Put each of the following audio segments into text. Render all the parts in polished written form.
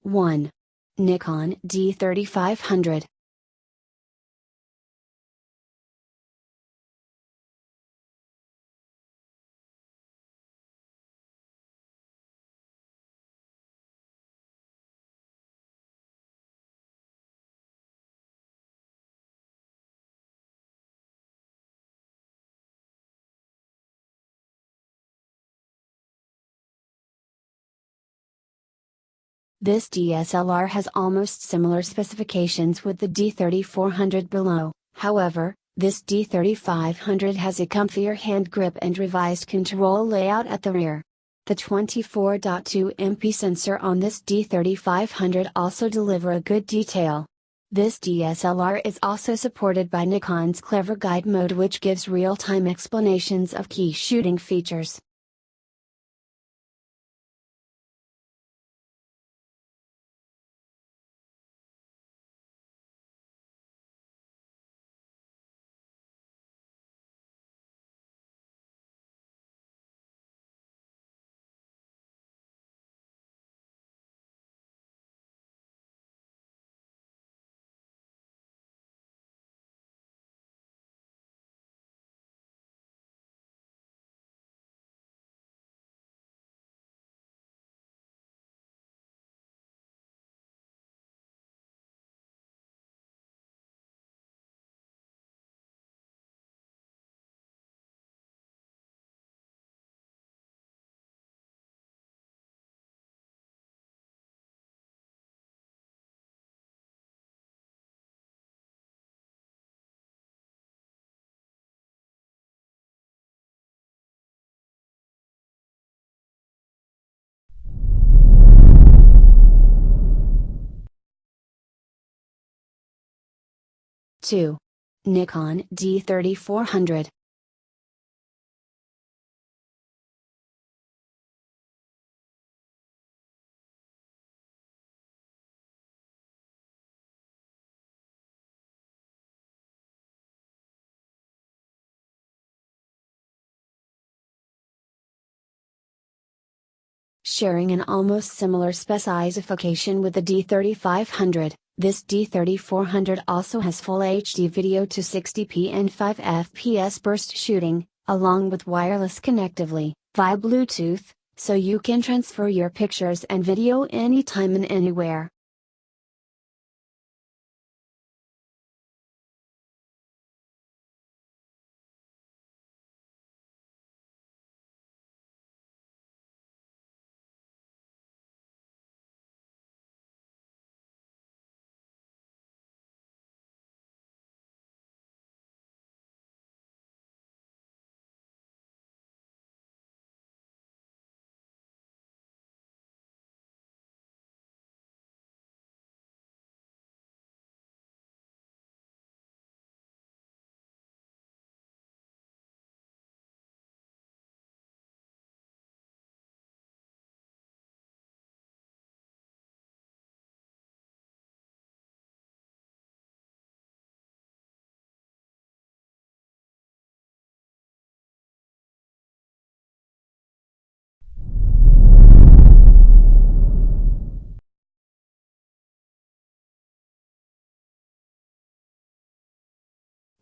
1. Nikon D3500. This DSLR has almost similar specifications with the D3400 below, however, this D3500 has a comfier hand grip and revised control layout at the rear. The 24.2MP sensor on this D3500 also deliver a good detail. This DSLR is also supported by Nikon's Clever Guide mode, which gives real-time explanations of key shooting features. Two. Nikon D3400. Sharing an almost similar specification with the D3500, this D3400 also has Full HD video to 60p and 5 fps burst shooting, along with wireless connectively, via Bluetooth, so you can transfer your pictures and video anytime and anywhere.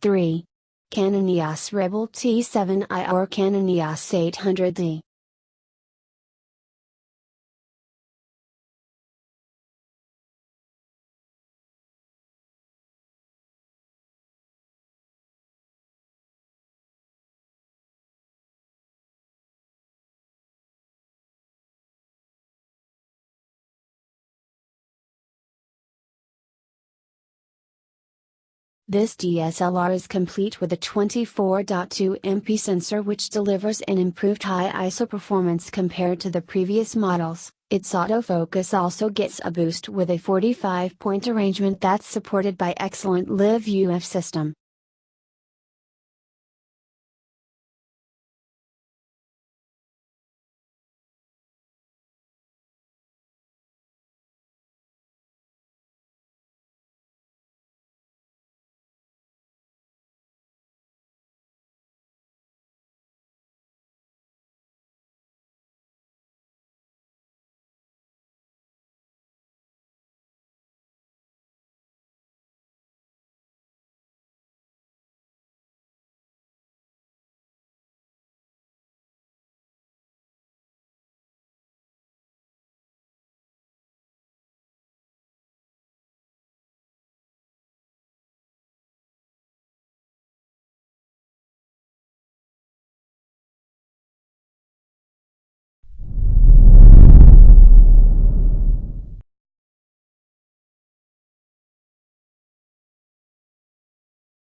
Three. Canon EOS Rebel T7i or Canon EOS 800D. This DSLR is complete with a 24.2MP sensor, which delivers an improved high ISO performance compared to the previous models. Its autofocus also gets a boost with a 45-point arrangement that's supported by excellent live UF system.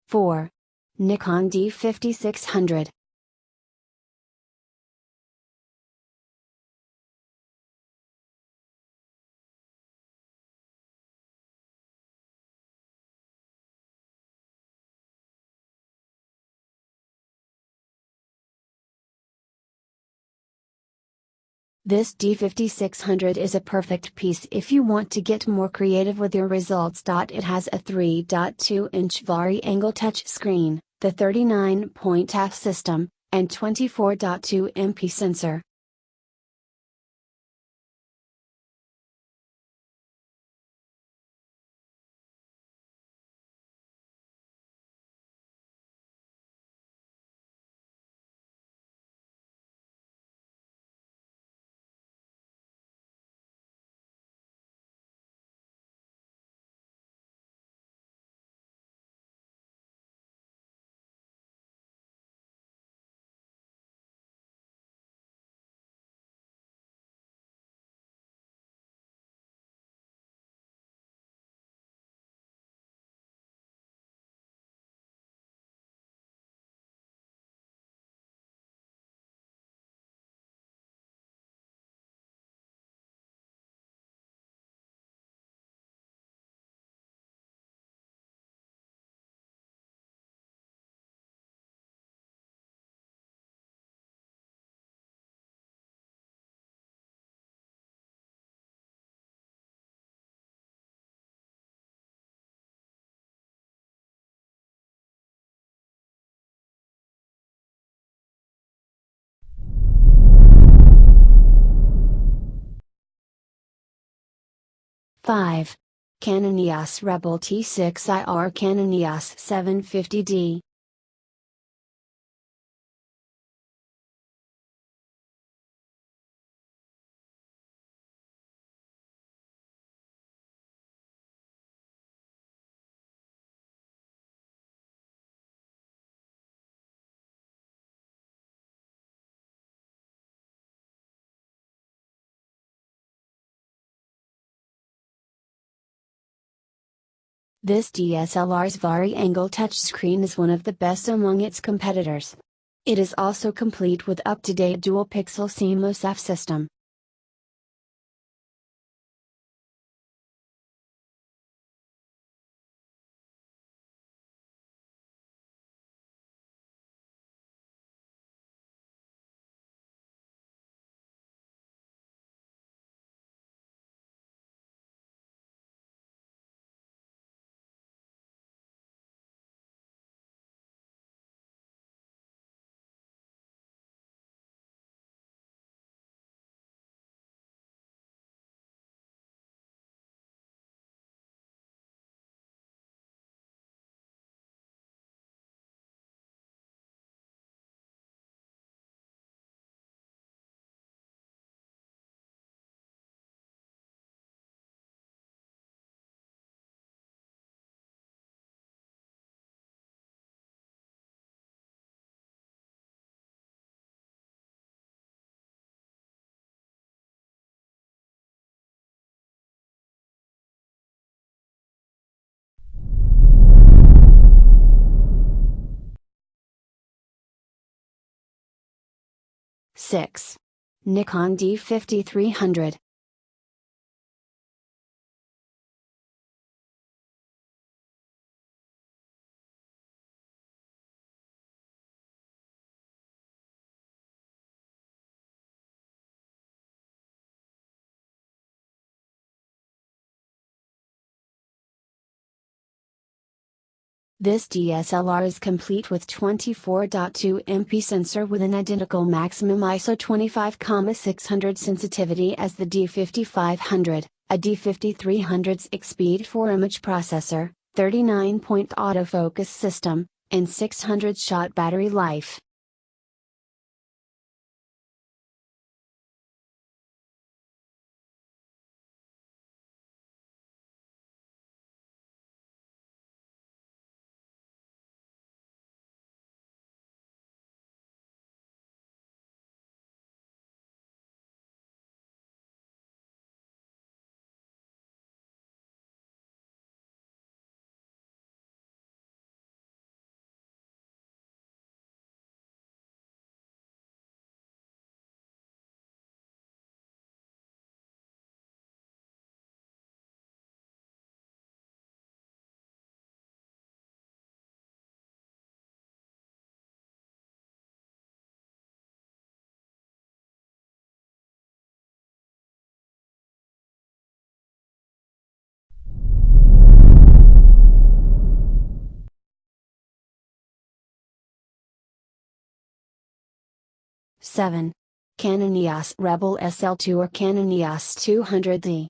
4. Nikon D5600. This D5600 is a perfect piece if you want to get more creative with your results. It has a 3.2-inch vari-angle touchscreen, the 39-point f system, and 24.2 MP sensor. Five. Canon EOS Rebel T6IR. Canon EOS 750D. This DSLR's vari-angle touchscreen is one of the best among its competitors. It is also complete with up-to-date dual-pixel seamless f system. Six. Nikon D5300. This DSLR is complete with 24.2 MP sensor with an identical maximum ISO 25,600 sensitivity as the D5500, a D5300's X-Speed 4 image processor, 39-point autofocus system, and 600 shot battery life. 7. Canon EOS Rebel SL2 or Canon EOS 200D.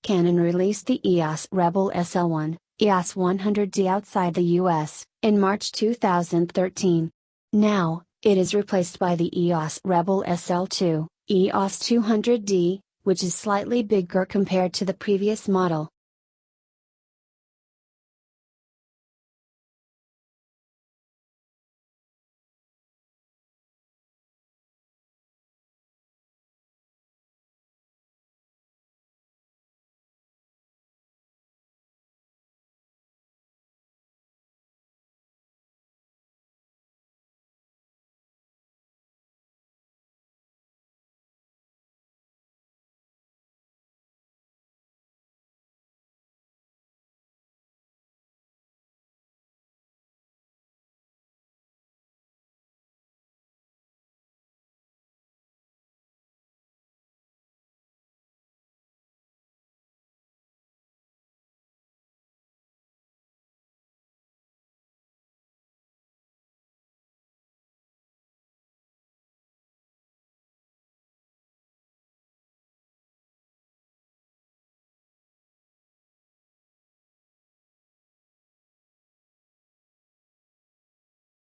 Canon released the EOS Rebel SL1, EOS 100D outside the US, in March 2013. Now, it is replaced by the EOS Rebel SL2, EOS 200D, which is slightly bigger compared to the previous model.